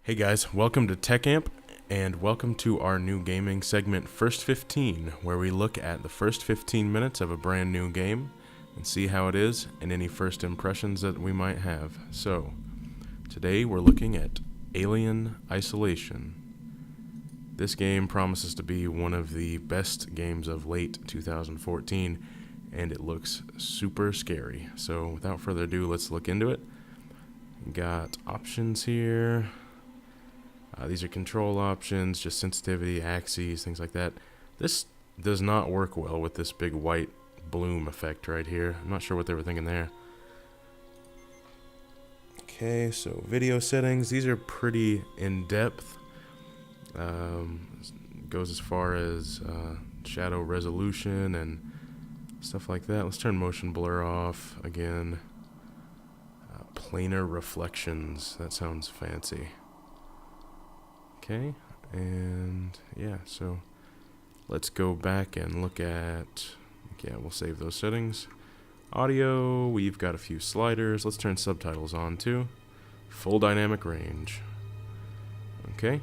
Hey guys, welcome to TechAmp, and welcome to our new gaming segment, First 15, where we look at the first 15 minutes of a brand new game and see how it is and any first impressions that we might have. So, today we're looking at Alien Isolation. This game promises to be one of the best games of late 2014, and it looks super scary. So, without further ado, let's look into it. We got options here. These are control options, just sensitivity, axes, things like that. This does not work well with this big white bloom effect right here. I'm not sure what they were thinking there. Okay, so video settings. These are pretty in-depth. Goes as far as shadow resolution and stuff like that. Let's turn motion blur off again. Planar reflections. That sounds fancy. Okay, and yeah, so let's go back and look at, yeah, we'll save those settings. Audio, we've got a few sliders. Let's turn subtitles on too. Full dynamic range. Okay,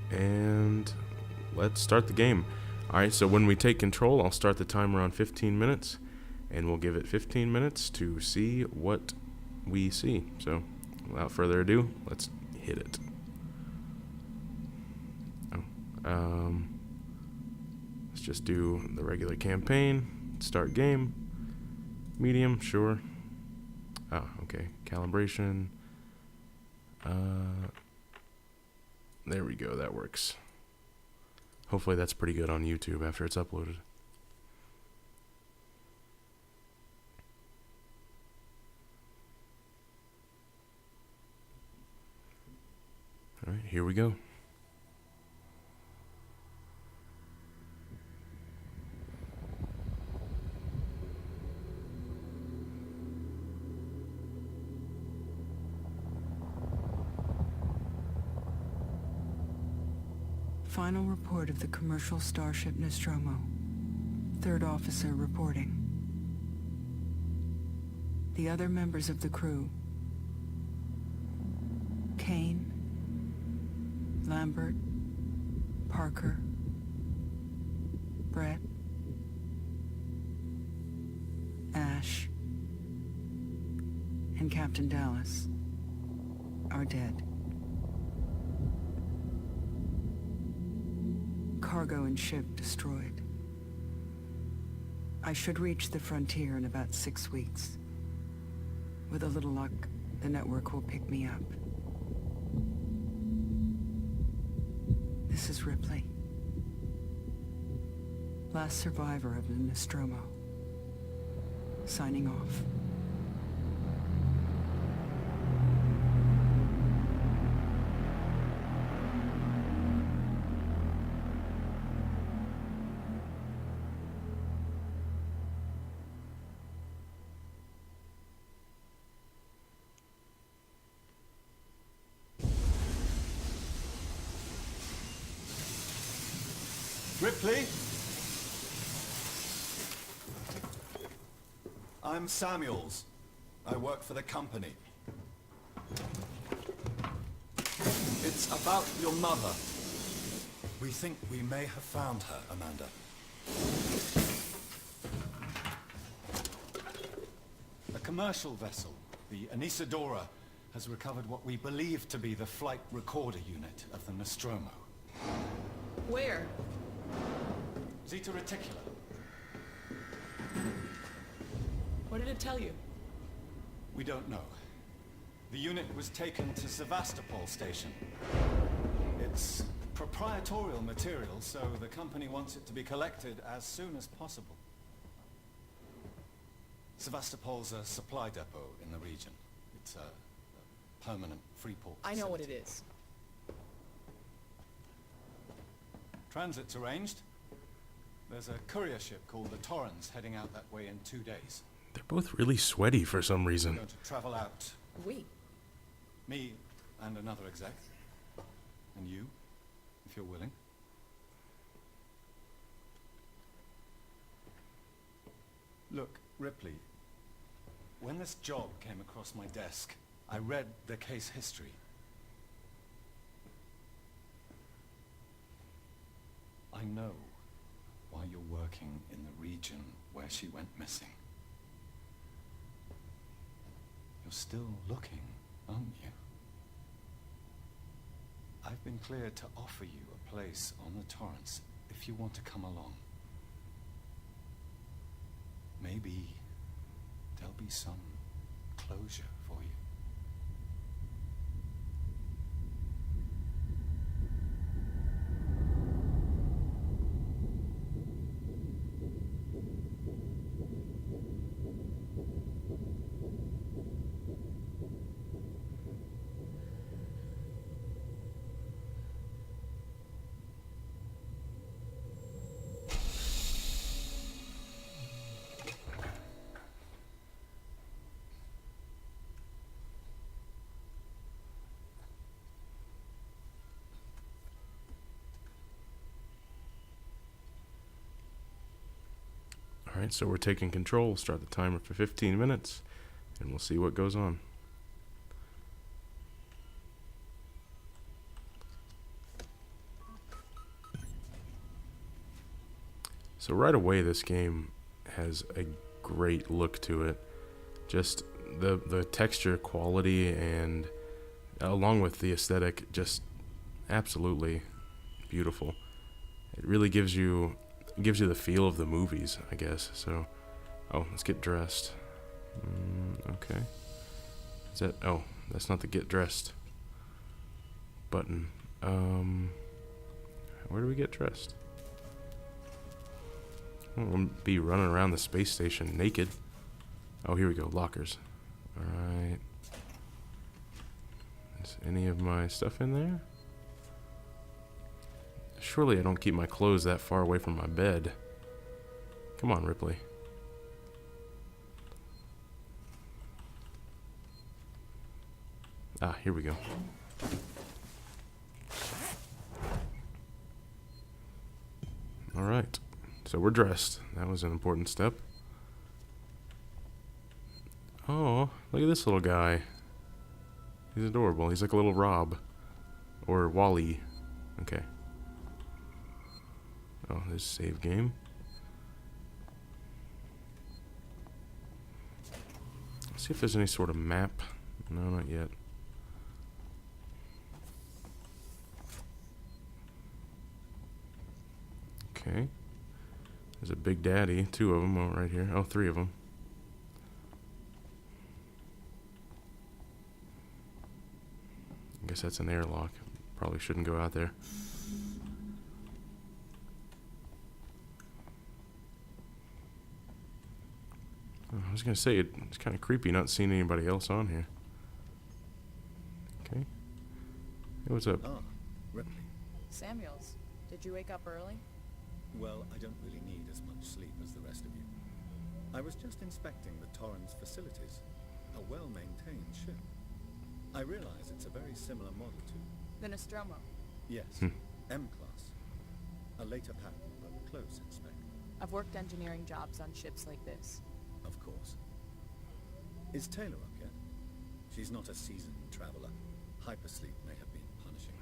and let's start the game. Alright, so when we take control, I'll start the timer on 15 minutes, and we'll give it 15 minutes to see what we see. So, without further ado, let's hit it. Let's just do the regular campaign. Start game. Medium, sure. Oh, okay. Calibration. There we go. That works. Hopefully that's pretty good on YouTube after it's uploaded. Alright, here we go. Final report of the commercial starship Nostromo. Third officer reporting. The other members of the crew: Kane, Lambert, Parker, Brett, Ash, and Captain Dallas are dead. Cargo and ship destroyed. I should reach the frontier in about 6 weeks. With a little luck, the network will pick me up. This is Ripley. Last survivor of the Nostromo. Signing off. Ripley? I'm Samuels. I work for the company. It's about your mother. We think we may have found her, Amanda. A commercial vessel, the Anesidora, has recovered what we believe to be the flight recorder unit of the Nostromo. Where? Zeta Reticula. What did it tell you? We don't know. The unit was taken to Sevastopol station. It's proprietorial material, so the company wants it to be collected as soon as possible. Sevastopol's a supply depot in the region. It's a permanent free port I know what it facility. is. Transit's arranged. There's a courier ship called the Torrens heading out that way in 2 days. They're both really sweaty for some We're reason. going to travel out. We. Me and another exec. And you, if you're willing. Look, Ripley, when this job came across my desk, I read the case history. I know why you're working in the region where she went missing. You're still looking, aren't you? I've been cleared to offer you a place on the Torrance if you want to come along. Maybe there'll be some closure for you. Alright, so we're taking control. We'll start the timer for 15 minutes, and we'll see what goes on. So right away, this game has a great look to it. Just the texture quality, and along with the aesthetic, just absolutely beautiful. It really gives you the feel of the movies, I guess. So, oh, let's get dressed. Okay. Is that? Oh, that's not the get dressed button. Where do we get dressed? I won't be running around the space station naked. Oh, here we go. Lockers. All right. Is any of my stuff in there? Surely I don't keep my clothes that far away from my bed. Come on, Ripley. Ah, here we go. Alright. So we're dressed. That was an important step. Oh, look at this little guy. He's adorable. He's like a little Rob. Or Wally. Okay. Oh, there's save game. Let's see if there's any sort of map. No, not yet. Okay. There's a Big Daddy. 2 of them right here. Oh, 3 of them. I guess that's an airlock. Probably shouldn't go out there. I was gonna say, it's kind of creepy not seeing anybody else on here. Okay. Hey, what's up? Ah, Ripley. Samuels, did you wake up early? Well, I don't really need as much sleep as the rest of you. I was just inspecting the Torrance facilities. A well-maintained ship. I realize it's a very similar model to... The Nostromo. Yes, M-Class. A later pattern, but close in spec. I've worked engineering jobs on ships like this. Of course. Is Taylor up yet? She's not a seasoned traveler. Hypersleep may have been punishing.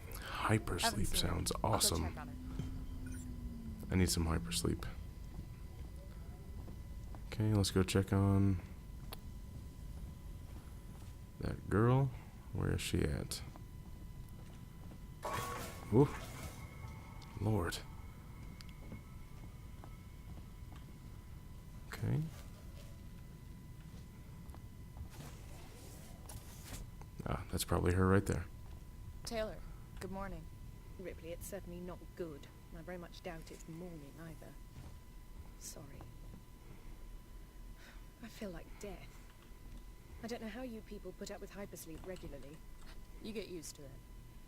Hypersleep sounds awesome. I'll go check on her. I need some hypersleep. Okay, let's go check on that girl. Where is she at? Ooh. Lord. Okay. Ah, that's probably her right there. Taylor, good morning. Ripley, it's certainly not good. I very much doubt it's morning either. Sorry. I feel like death. I don't know how you people put up with hypersleep regularly. You get used to it.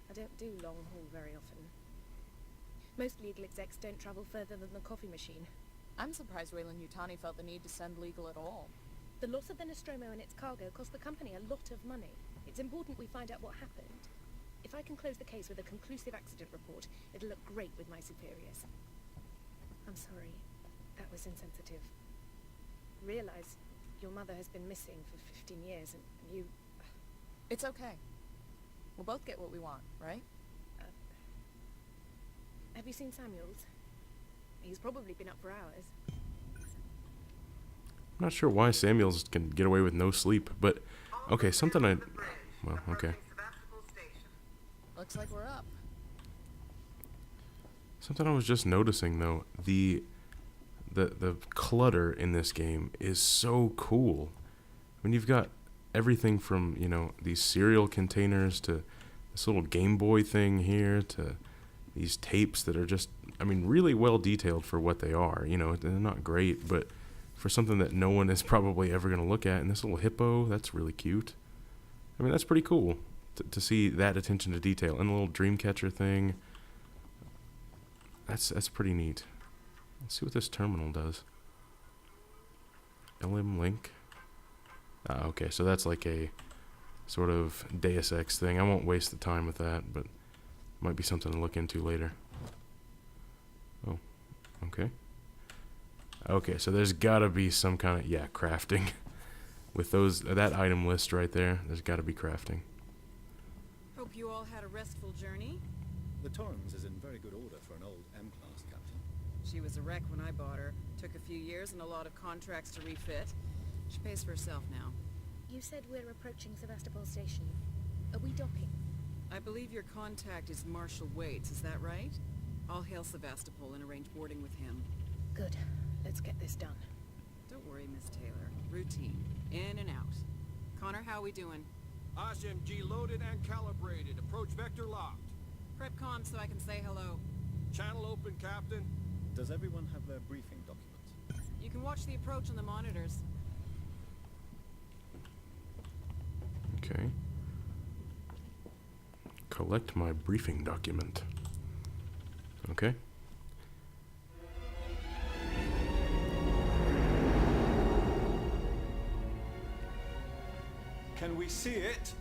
I don't do long haul very often. Most legal execs don't travel further than the coffee machine. I'm surprised Weyland-Yutani felt the need to send legal at all. The loss of the Nostromo and its cargo cost the company a lot of money. It's important we find out what happened. If I can close the case with a conclusive accident report, it'll look great with my superiors. I'm sorry. That was insensitive. Realize your mother has been missing for 15 years and you... It's okay. We'll both get what we want, right? Have you seen Samuels? He's probably been up for hours. I'm not sure why Samuels can get away with no sleep, but okay, something I... Well, okay. Looks like we're up. Something I was just noticing, though, the clutter in this game is so cool. When you've got everything from, you know, these cereal containers to this little Game Boy thing here to these tapes that are just, I mean, really well detailed for what they are. You know, they're not great, but for something that no one is probably ever going to look at. And this little hippo, that's really cute. I mean, that's pretty cool to see that attention to detail. And the little dream catcher thing, that's pretty neat. Let's see what this terminal does. LM Link. Okay, so that's like a sort of Deus Ex thing. I won't waste the time with that, but might be something to look into later. Oh, okay. Okay, so there's gotta be some kind of, yeah, crafting. With that item list right there, there's gotta be crafting. Hope you all had a restful journey. The Torrens is in very good order for an old M-class, Captain. She was a wreck when I bought her. Took a few years and a lot of contracts to refit. She pays for herself now. You said we're approaching Sevastopol Station. Are we docking? I believe your contact is Marshal Waits, is that right? I'll hail Sevastopol and arrange boarding with him. Good. Let's get this done. Don't worry, Miss Taylor. Routine. In and out. Connor, how we doing? SMG loaded and calibrated. Approach vector locked. Prep comm so I can say hello. Channel open, Captain. Does everyone have their briefing documents? You can watch the approach on the monitors. Okay. Collect my briefing document. Okay. Can we see it?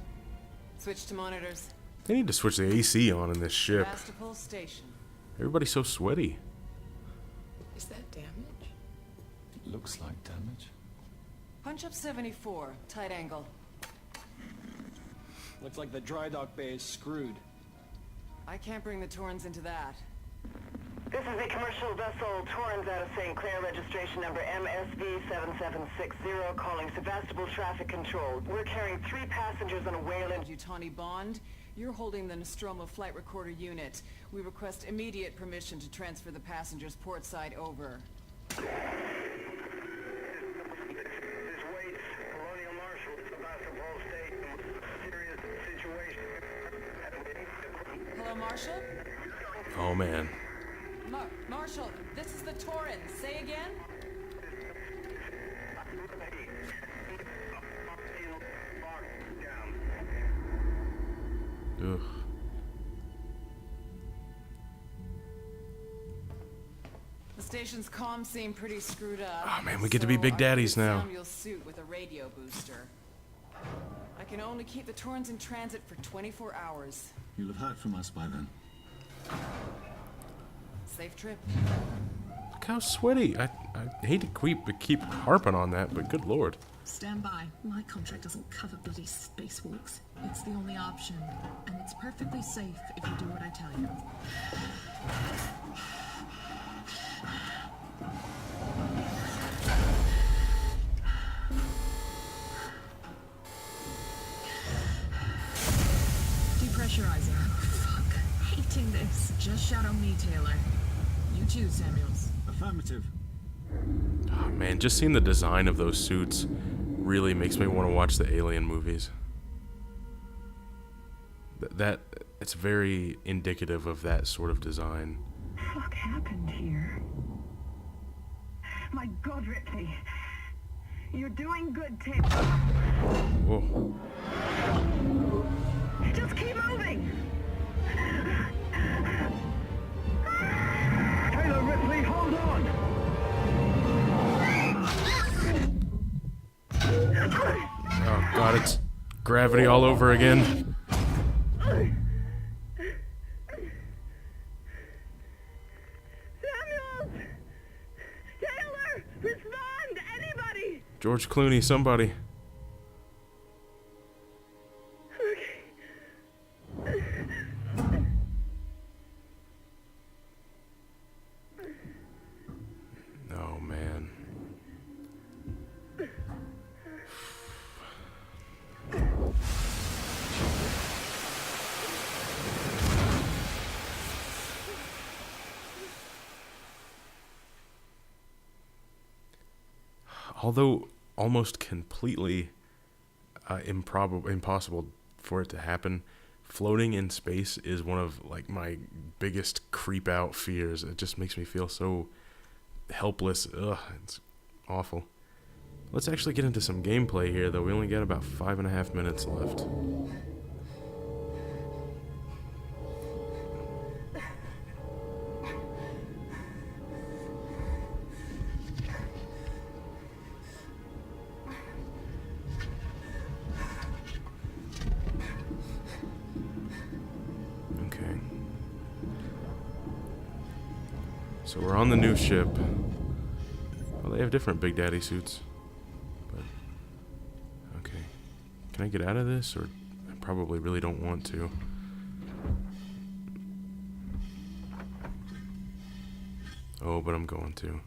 Switch to monitors. They need to switch the AC on in this ship. Sevastopol Station. Everybody's so sweaty. Is that damage? It looks like damage. Punch up 74. Tight angle. Looks like the dry dock bay is screwed. I can't bring the Torrens into that. This is the commercial vessel Torrens out of St. Clair, registration number MSV7760, calling Sevastopol Traffic Control. We're carrying 3 passengers on a Wayland. Yutani Bond, you're holding the Nostromo flight recorder unit. We request immediate permission to transfer the passengers portside over. This Waits, Colonial Marshal, Sevastopol Station. Serious situation. Hello, Marshal? Oh man. Marshal, this is the Torrens. Say again? Ugh. The station's comms seem pretty screwed up. Oh, man, we get to be big daddies now. Samuel's suit with a radio booster. I can only keep the Torrens in transit for 24 hours. You'll have heard from us by then. Safe trip. Look how sweaty. I hate to keep harping on that, but good lord. Stand by. My contract doesn't cover bloody spacewalks. It's the only option, and it's perfectly safe if you do what I tell you. Depressurizer. Oh, fuck. Hating this. Just shadow me, Taylor. You too, Samuels. Affirmative. Oh, man, just seeing the design of those suits really makes me want to watch the Alien movies. It's very indicative of that sort of design. What happened here? My God, Ripley. You're doing good, Taylor. Whoa. Just keep moving. Taylor, Ripley, hold on. Oh god, it's gravity all over again. Samuels! Taylor! Respond! Anybody! George Clooney, somebody. although almost completely impossible for it to happen, floating in space is one of like my biggest creep out fears. It just makes me feel so helpless. Ugh, it's awful. Let's actually get into some gameplay here, though. We only got about 5.5 minutes left. Okay. So we're on the new ship. Well, they have different Big Daddy suits. But, okay. Can I get out of this? Or I probably really don't want to. Oh, but I'm going to.